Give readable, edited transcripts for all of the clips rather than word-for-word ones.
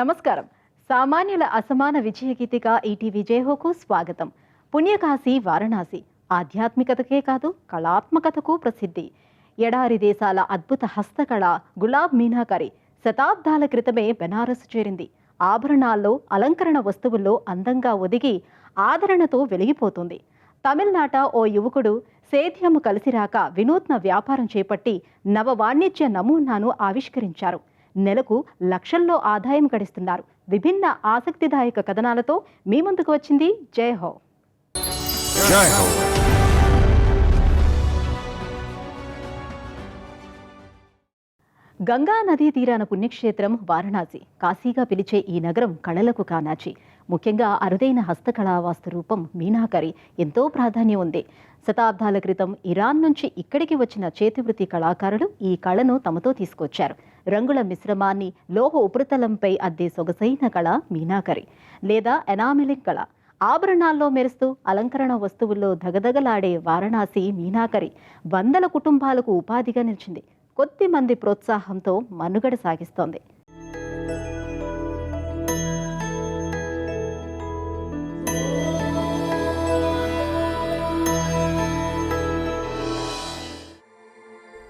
నమస్కారం. సామాన్యుల అసమాన విజయగీతిక ఈటీవీ జయహోకు స్వాగతం. పుణ్యకాశీ వారణాసి ఆధ్యాత్మికతకే కాదు కళాత్మకతకు ప్రసిద్ధి. ఎడారి దేశాల అద్భుత హస్తకళ గులాబ్ మీనాకరి శతాబ్దాల క్రితమే బెనారస్ చేరింది. ఆభరణాల్లో అలంకరణ వస్తువుల్లో అందంగా ఒదిగి ఆదరణతో వెలిగిపోతుంది. తమిళనాట ఓ యువకుడు సేద్యము కలిసిరాక వినూత్న వ్యాపారం చేపట్టి నవవాణిజ్య నమూనాను ఆవిష్కరించారు. నెలకు లక్షల్లో ఆదాయం గడిస్తున్నారు. విభిన్న ఆసక్తిదాయక కథనాలతో మీ ముందుకు వచ్చింది జయహో. గంగా నదీ తీరాన పుణ్యక్షేత్రం వారణాసి. కాశీగా పిలిచే ఈ నగరం కళలకు కానాచి. ముఖ్యంగా అరుదైన హస్తకళా వాస్తు రూపం మీనాకరి ఎంతో ప్రాధాన్యం ఉంది. శతాబ్దాల క్రితం ఇరాన్ నుంచి ఇక్కడికి వచ్చిన చేతివృత్తి కళాకారులు ఈ కళను తమతో తీసుకొచ్చారు. రంగుల మిశ్రమాన్ని లోహ ఉపరితలంపై అద్దే సొగసైన కళ మీనాకరి లేదా ఎనామిలింగ్ కళ. ఆభరణాల్లో మెరుస్తూ అలంకరణ వస్తువుల్లో దగదగలాడే వారణాసి మీనాకరి వందల కుటుంబాలకు ఉపాధిగా నిలిచింది. కొద్ది మంది ప్రోత్సాహంతో మనుగడ సాగిస్తోంది.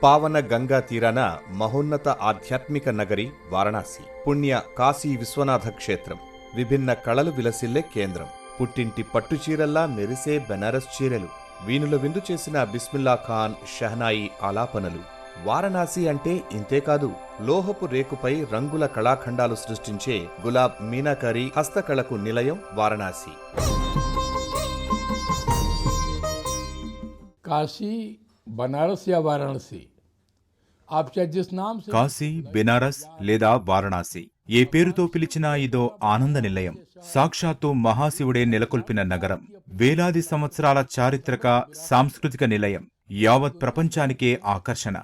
పావన గంగా తీరాన మహోన్నత ఆధ్యాత్మిక నగరి వారణాసి. పుణ్య కాశీ విశ్వనాథ క్షేత్రం. విభిన్న కళలు విలసిల్లే కేంద్రం. పుట్టింటి పట్టుచీరల్లా మెరిసే బెనారస్ చీరలు. వీణుల విందు చేసిన బిస్మిల్లా ఖాన్ షహనాయి ఆలాపనలు. వారణాసి అంటే ఇంతేకాదు, లోహపు రేకుపై రంగుల కళాఖండాలు సృష్టించే గులాబ్ మీనాకరి హస్తకళకు నిలయం వారణాసి. కాశీ బనారస్ యా వారణాసి, కాశీ, బెనారస్ లేదా వారణాసి ఏ పేరుతో పిలిచినా ఇదో ఆనంద నిలయం. సాక్షాత్తు మహాశివుడే నెలకొల్పిన నగరం. వేలాది సంవత్సరాల చారిత్రక సాంస్కృతిక నిలయం. యావత్ ప్రపంచానికే ఆకర్షణ.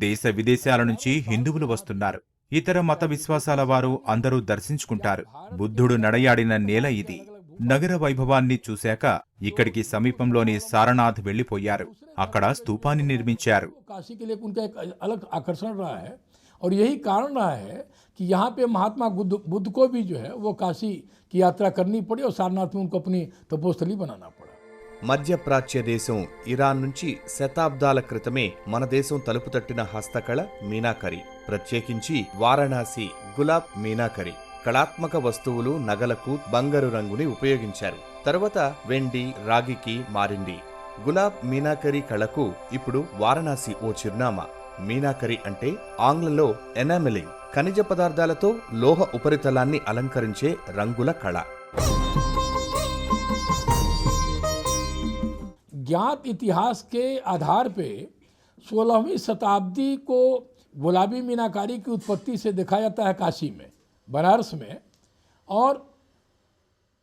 దేశ విదేశాల నుంచి హిందువులు వస్తున్నారు. ఇతర మత విశ్వాసాల వారు అందరూ దర్శించుకుంటారు. బుద్ధుడు నడయాడిన నేల ఇది. నగర వైభవాన్ని చూశాక ఇక్కడికి సమీపంలోని సారనాథ్ వెళ్లిపోయారు. అక్కడ స్తూపాన్ని నిర్మించారు. और यही कारण रहा है कि यहाँ पे महात्मा बुद्ध को भी जो है वो काशी की यात्रा करनी पड़ी और सारनाथ में उनको अपनी तपोस्थली बनाना पड़ा. మధ్యప్రాచ్య దేశం ఇరాన్ నుంచి శతాబ్దాల క్రితమే మన దేశం తలుపు తట్టిన హస్తకళ మీనాకరి. ప్రత్యేకించి వారణాసి గులాబ్ మీనాకరి. కళాత్మక వస్తువులు, నగలకు బంగారు రంగుని ఉపయోగించారు. తర్వాత వెండి, రాగికి మారింది. గులాబ్ మీనాకరి కళకు ఇప్పుడు వారణాసి ఓ చిరునామా. మీనాకరి అంటే ఆంగ్లంలో ఎనామిలింగ్, ఖనిజ పదార్థాలతో లోహ ఉపరితలాన్ని అలంకరించే రంగుల కళ. ज्ञात इतिहास के आधार पे 16वीं शताब्दी को गुलाबी मीनाकारी की उत्पत्ति से देखा जाता है काशी में, बनारस में. और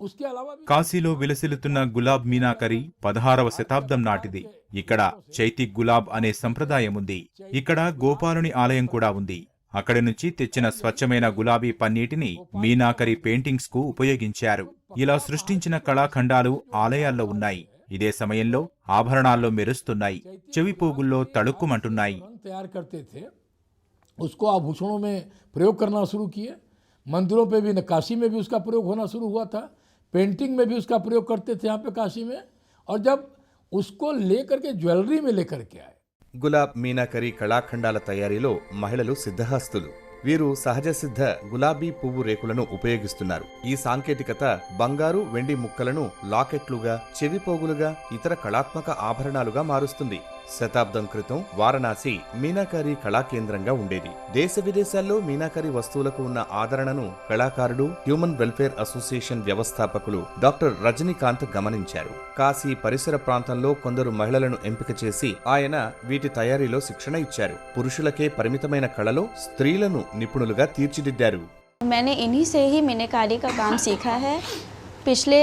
उसके अलावा కాశీలో విలసిల్లుతున్న గులాబ్ మీనాకరి 16వ శతాబ్దం నాటిది. ఇక్కడ చైతి గులాబ్ అనే సంప్రదాయం ఉంది. ఇక్కడ గోపాలుని ఆలయం కూడా ఉంది. అక్కడి నుంచి తెచ్చిన స్వచ్ఛమైన గులాబీ పన్నీటిని మీనాకరి పెయింటింగ్స్ కు ఉపయోగించారు. ఇలా సృష్టించిన కళాఖండాలు ఆలయాల్లో ఉన్నాయి. ఇదే సమయంలో ఆభరణాల్లో మెరుస్తున్నాయి. చెవి పోగుల్లో తళుక్కుమంటున్నాయి. तैयार करते थे, उसको आभूषणों में प्रयोग करना शुरू किए. मंदिरों पे भी, काशी में भी उसका प्रयोग होना शुरू हुआ था. पेंटिंग में भी उसका प्रयोग करते थे यहाँ पे काशी में. और जब उसको लेकर के ज्वेलरी में लेकर के आए. గులాబ్ మీనాకరి కళాఖండాల తయారీలో మహిళలు సిద్ధహస్తులు. వీరు సహజ సిద్ధ గులాబీ పువ్వు రేకులను ఉపయోగిస్తున్నారు. ఈ సాంకేతికత బంగారు, వెండి ముక్కలను లాకెట్లుగా, చెవిపోగులుగా, ఇతర కళాత్మక ఆభరణాలుగా మారుస్తుంది. శతాబ్దం క్రితం వారణాసి మీనాకరి కళాకేంద్రంగా ఉండేది. దేశ విదేశాల్లో మీనాకరి వస్తువులకు ఉన్న ఆదరణను కళాకారుడు, హ్యూమన్ వెల్ఫేర్ అసోసియేషన్ వ్యవస్థాపకులు డాక్టర్ రజనీకాంత్ గమనించారు. కాశీ పరిసర ప్రాంతంలో కొందరు మహిళలను ఎంపిక చేసి ఆయన వీటి తయారీలో శిక్షణ ఇచ్చారు. పురుషులకే పరిమితమైన కళలో స్త్రీలను నిపుణులుగా తీర్చిదిద్దారు. मैंने इन्हीं से ही मीनाकारी का काम सीखा है. पिछले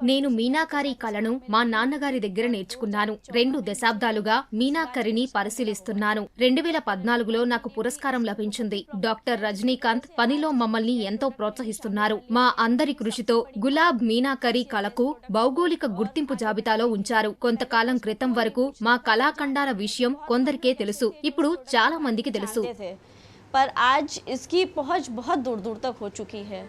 నేను మీనాకారి కళను మా నాన్నగారి దగ్గర నేర్చుకున్నాను. 2 దశాబ్దాలుగా మీనాకరిని పరిశీలిస్తున్నాను. 2014లో నాకు పురస్కారం లభించింది. డాక్టర్ రజనీకాంత్ పనిలో మమ్మల్ని ఎంతో ప్రోత్సహిస్తున్నారు. మా అందరి కృషితో గులాబ్ మీనాకరి కళకు భౌగోళిక గుర్తింపు జాబితాలో ఉంచారు. కొంతకాలం క్రితం వరకు మా కళాఖండాల విషయం కొందరికే తెలుసు. ఇప్పుడు చాలా మందికి తెలుసు. पर आज इसकी पहुंच बहुत दूर दूर तक हो चुकी है।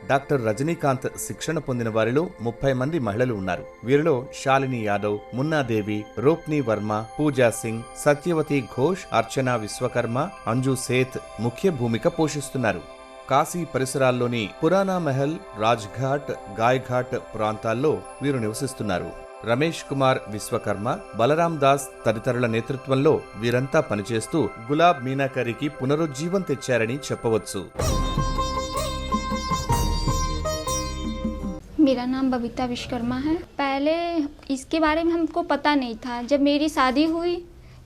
డాక్టర్ రజనీకాంత్ శిక్షణ పొందిన వారిలో 30 మంది మహిళలు ఉన్నారు. వీరిలో శాలిని యాదవ్, మున్నాదేవి, రూప్ని వర్మ, పూజా సింగ్, సత్యవతి ఘోష్, అర్చన విశ్వకర్మ, అంజు సేత్ ముఖ్య భూమిక పోషిస్తున్నారు. కాశీ పరిసరాల్లోని పురాణా మహల్, రాజ్ఘాట్, గాయఘాట్ ప్రాంతాల్లో వీరు నివసిస్తున్నారు. రమేష్ కుమార్ విశ్వకర్మ, బలరాం దాస్ తదితరుల నేతృత్వంలో వీరంతా పనిచేస్తూ గులాబ్ మీనాకరికి పునరుజ్జీవం తెచ్చారని చెప్పవచ్చు. मेरा नाम बबीता विश्वकर्मा है। पहले इसके बारे में हमको पता नहीं था। जब मेरी शादी हुई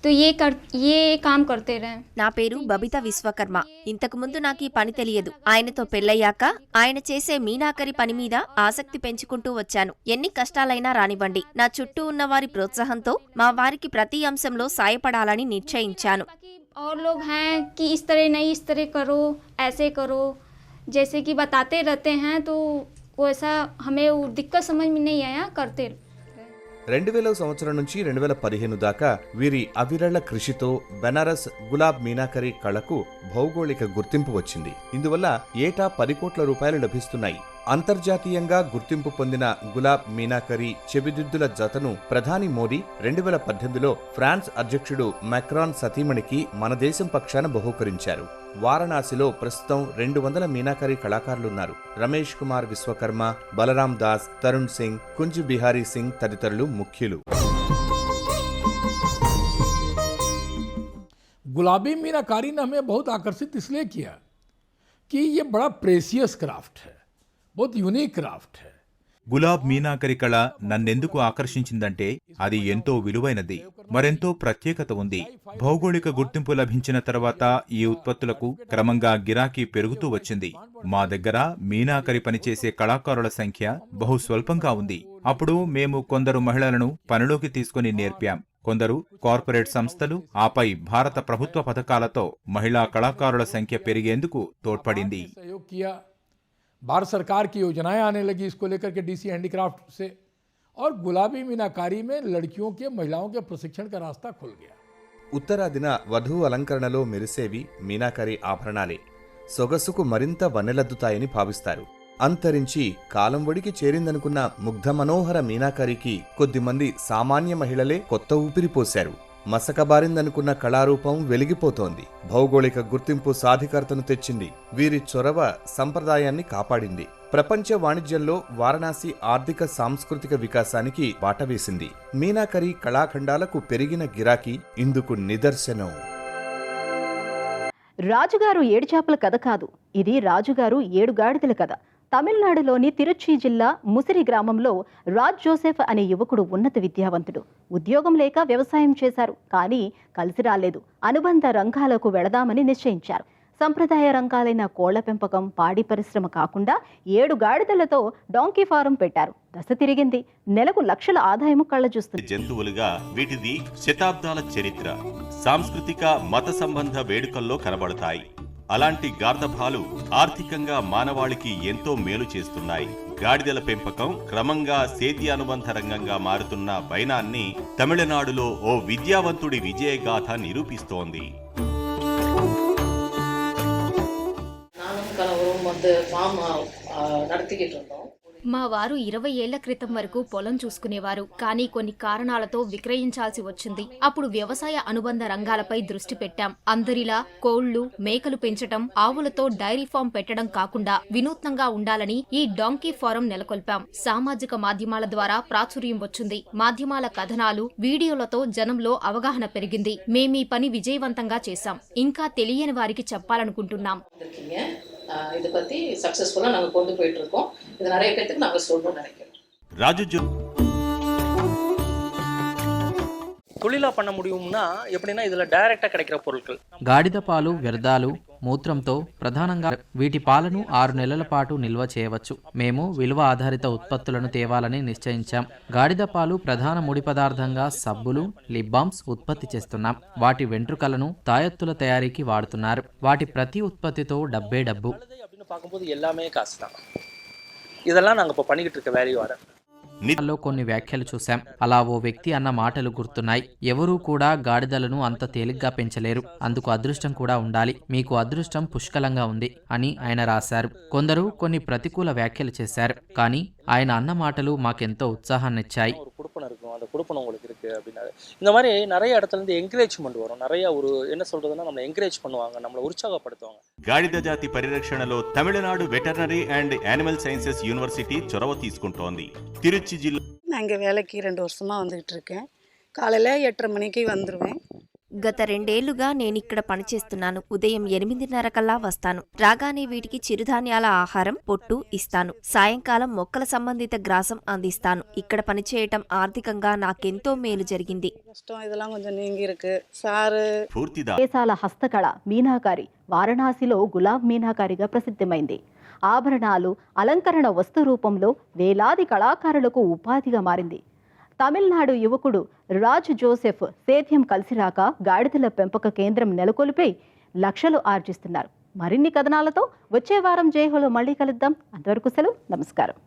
तो ये काम करते रहे। నా పేరు బబిత విశ్వకర్మ. ఇంతకు ముందు నాకు ఈ పని తెలియదు. ఆయనతో పెళ్లయ్యాక ఆయన చేసే మీనాకరి పని మీద ఆసక్తి పెంచుకుంటూ వచ్చాను. ఎన్ని కష్టాలైనా రానివ్వండి, నా చుట్టూ ఉన్న వారి ప్రోత్సాహంతో మా వారికి ప్రతి అంశంలో సాయపడాలని నిశ్చయించాను. और लोग हैं कि इस तरह नहीं, इस तरह करो, ऐसे करो, जैसे कि बताते रहते हैं, तो वैसा हमें वो दिक्कत समझ में नहीं आया, करते 2000 సంవత్సరం నుంచి 2015 దాకా వీరి అవిరళ కృషితో బెనారస్ గులాబ్ మీనాకరి కళకు భౌగోళిక గుర్తింపు వచ్చింది. ఇందువల్ల ఏటా 10 కోట్ల రూపాయలు లభిస్తున్నాయి. అంతర్జాతీయంగా గుర్తింపు పొందిన గులాబ్ మీనాకరి చెవిదిద్దుల జతను ప్రధాని మోదీ 2018లో ఫ్రాన్స్ అధ్యక్షుడు మెక్రాన్ సతీమణికి మన దేశం పక్షాన బహూకరించారు. వారణాసిలో ప్రస్తుతం 200 మీనాకరి కళాకారులున్నారు. రమేష్ కుమార్ విశ్వకర్మ, బలరాం దాస్, తరుణ్ సింగ్, కుంజ్ బిహారీ సింగ్ తదితరులు ముఖ్యులు. गुलाबी मीनाकारी ने हमें बहुत आकर्षित इसलिए किया कि ये बड़ा प्रेसियस क्राफ्ट है, बहुत यूनिक क्राफ्ट है. గులాబ్ మీనాకరి కళ నన్నెందుకు ఆకర్షించిందంటే అది ఎంతో విలువైనది, మరెంతో ప్రత్యేకత ఉంది. భౌగోళిక గుర్తింపు లభించిన తర్వాత ఈ ఉత్పత్తులకు క్రమంగా గిరాకీ పెరుగుతూ వచ్చింది. మా దగ్గర మీనాకరి పనిచేసే కళాకారుల సంఖ్య బహు స్వల్పంగా ఉంది. అప్పుడు మేము కొందరు మహిళలను పనిలోకి తీసుకుని నేర్పాం. కొందరు కార్పొరేట్ సంస్థలు, ఆపై భారత ప్రభుత్వ పథకాలతో మహిళా కళాకారుల సంఖ్య పెరిగేందుకు తోడ్పడింది. भारत सरकार की योजनाएं आने लगी इसको लेकर के डीसी हैंडीक्राफ्ट से, और गुलाबी मीनाकारी में लड़कियों के, महिलाओं के प्रशिक्षण का रास्ता खुल गया. ఉత్తరాదిన వధువు అలంకరణలో మెరిసేవి మీనాకరి ఆభరణాలే. సొగసుకు మరింత వన్నెలద్దుతాయని భావిస్తారు. అంతరించి కాలం ఒడికి చేరిందనుకున్న ముగ్ధ మనోహర మీనాకరికి కొద్దిమంది సామాన్య మహిళలే కొత్త ఊపిరి పోశారు. మసకబారిందనుకున్న కళారూపం వెలిగిపోతోంది. భౌగోళిక గుర్తింపు సాధికారతను తెచ్చింది. వీరి చొరవ సంప్రదాయాన్ని కాపాడింది. ప్రపంచ వాణిజ్యంలో వారణాసి ఆర్థిక సాంస్కృతిక వికాసానికి బాటవేసింది. మీనాకరి కళాఖండాలకు పెరిగిన గిరాకీ ఇందుకు నిదర్శనం. రాజుగారు 7 చేపల కథ కాదు, ఇది రాజుగారు 7 గాడిదల కథ. తమిళనాడులోని తిరుచి జిల్లా ముసిరి గ్రామంలో రాజ్ జోసెఫ్ అనే యువకుడు ఉన్నత విద్యావంతుడు. ఉద్యోగం లేక వ్యవసాయం చేశారు, కానీ కలిసి రాలేదు. అనుబంధ రంగాలకు వెళదామని నిశ్చయించారు. సంప్రదాయ రంగాలైన కోళ్ల పెంపకం, పాడి పరిశ్రమ కాకుండా 7 గాడిదలతో డాంకీ ఫారం పెట్టారు. దశ తిరిగింది. నెలకు లక్షల ఆదాయము కళ్ళజూస్తుంది. జంతువులుగా వీటిది శతాబ్దాల చరిత్ర, సాంస్కృతిక మత సంబంధ వేడుకల్లో కనబడతాయి. అలాంటి గార్ధపాలు ఆర్థికంగా మానవాళికి ఎంతో మేలు చేస్తున్నాయి. గాడిదల పెంపకం క్రమంగా సేద్య అనుబంధ రంగంగా మారుతున్న వైనాన్ని తమిళనాడులో ఓ విద్యావంతుడి విజయగాథ నిరూపిస్తోంది. మా వారు 20 ఏళ్ల క్రితం వరకు పొలం చూసుకునేవారు. కానీ కొన్ని కారణాలతో విక్రయించాల్సి వచ్చింది. అప్పుడు వ్యవసాయ అనుబంధ రంగాలపై దృష్టి పెట్టాం. అందరిలా కోళ్లు, మేకలు పెంచటం, ఆవులతో డైరీ ఫామ్ పెట్టడం కాకుండా వినూత్నంగా ఉండాలని ఈ డాంకీ ఫారం నెలకొల్పాం. సామాజిక మాధ్యమాల ద్వారా ప్రాచుర్యం వచ్చింది. మాధ్యమాల కథనాలు, వీడియోలతో జనంలో అవగాహన పెరిగింది. మేమీ పని విజయవంతంగా చేశాం. ఇంకా తెలియని వారికి చెప్పాలనుకుంటున్నాం. இதை பற்றி சக்ஸஸ்ஃபுல்லாக நாங்கள் கொண்டு போயிட்டுருக்கோம். இது நிறைய பேருக்கு நாங்கள் சொல்லணும்னு நினைக்கிறோம். தொழிலாக பண்ண முடியும்னா எப்படின்னா இதில் டைரெக்டாக கிடைக்கிற பொருட்கள். గాడిద పాలు, వ్యర్థాలు, మూత్రంతో ప్రధానంగా వీటి పాలను 6 నెలల పాటు నిల్వ చేయవచ్చు. మేము విలువ ఆధారిత ఉత్పత్తులను తేవాలని నిశ్చయించాం. గాడిద పాలు ప్రధాన ముడి పదార్థంగా సబ్బులు, లిప్ బామ్స్ ఉత్పత్తి చేస్తున్నాం. వాటి వెంట్రుకలను తాయెత్తుల తయారీకి వాడుతున్నారు. వాటి ప్రతి ఉత్పత్తితో డబ్బే డబ్బు. அப்படின்னு பார்க்கும்போது எல்லாமே காசு தான். இதெல்லாம் நாங்கள் இப்போ பண்ணிக்கிட்டு இருக்க வேலையோட లో కొన్ని వ్యాఖ్యలు చూశాం. అలా ఓ వ్యక్తి అన్న మాటలు గుర్తున్నాయి. ఎవరూ కూడా గాడిదలను అంత తేలిగ్గా పెంచలేరు, అందుకు అదృష్టం కూడా ఉండాలి, మీకు అదృష్టం పుష్కలంగా ఉంది అని ఆయన రాశారు. కొందరు కొన్ని ప్రతికూల వ్యాఖ్యలు చేశారు, కానీ ఆయన అన్న మాటలు మాకెంతో ఉత్సాహాన్నిచ్చాయి. ஒரு குடுப்பனம் இருக்கும், அந்த குடுப்பனம் உங்களுக்கு இருக்குது அப்படின்னாரு. இந்த மாதிரி நிறைய இடத்துல இருந்து என்கரேஜ்மெண்ட் வரும். நிறைய ஒரு என்ன சொல்றதுன்னா நம்மளை என்கரேஜ் பண்ணுவாங்க, நம்மளை ఉత్సాహపడుతాங்க. గాడిద జాతి పరిరక్షణలో Tamil Nadu veterinary and animal sciences university చొరవ తీసుకుంటోంది. తిరుచి జిల్లా நான் இங்கே வேலைக்கு 2 வருஷமா வந்துகிட்டு இருக்கேன். காலையில் 8:30 மணிக்கு வந்துடுவேன். గత 2 ఏళ్లుగా నేనిక్కడ పనిచేస్తున్నాను. ఉదయం 8:30 కల్లా వస్తాను. రాగానే వీటికి చిరుధాన్యాల ఆహారం, పొట్టు ఇస్తాను. సాయంకాలం మొక్కల సంబంధిత గ్రాసం అందిస్తాను. ఇక్కడ పనిచేయటం ఆర్థికంగా నాకెంతో మేలు జరిగింది. கஷ்டம் இதெல்லாம் கொஞ்சம் நீங்கி இருக்கு சாரு. పూర్తిదా దేశాల హస్తకళ మీనాకారి వారణాసిలో గులాబ్ మీనాకారిగా ప్రసిద్ధమైంది. ఆభరణాలు, అలంకరణ వస్తు రూపంలో వేలాది కళాకారులకు ఉపాధిగా మారింది. తమిళనాడు యువకుడు రాజ్ జోసెఫ్ సేద్యం కలిసిరాక గాడిదల పెంపక కేంద్రం నెలకొల్పి లక్షలు ఆర్జిస్తున్నారు. మరిన్ని కథనాలతో వచ్చే వారం జైహోలో మళ్ళీ కలుద్దాం. అంతవరకు సెలవు, నమస్కారం.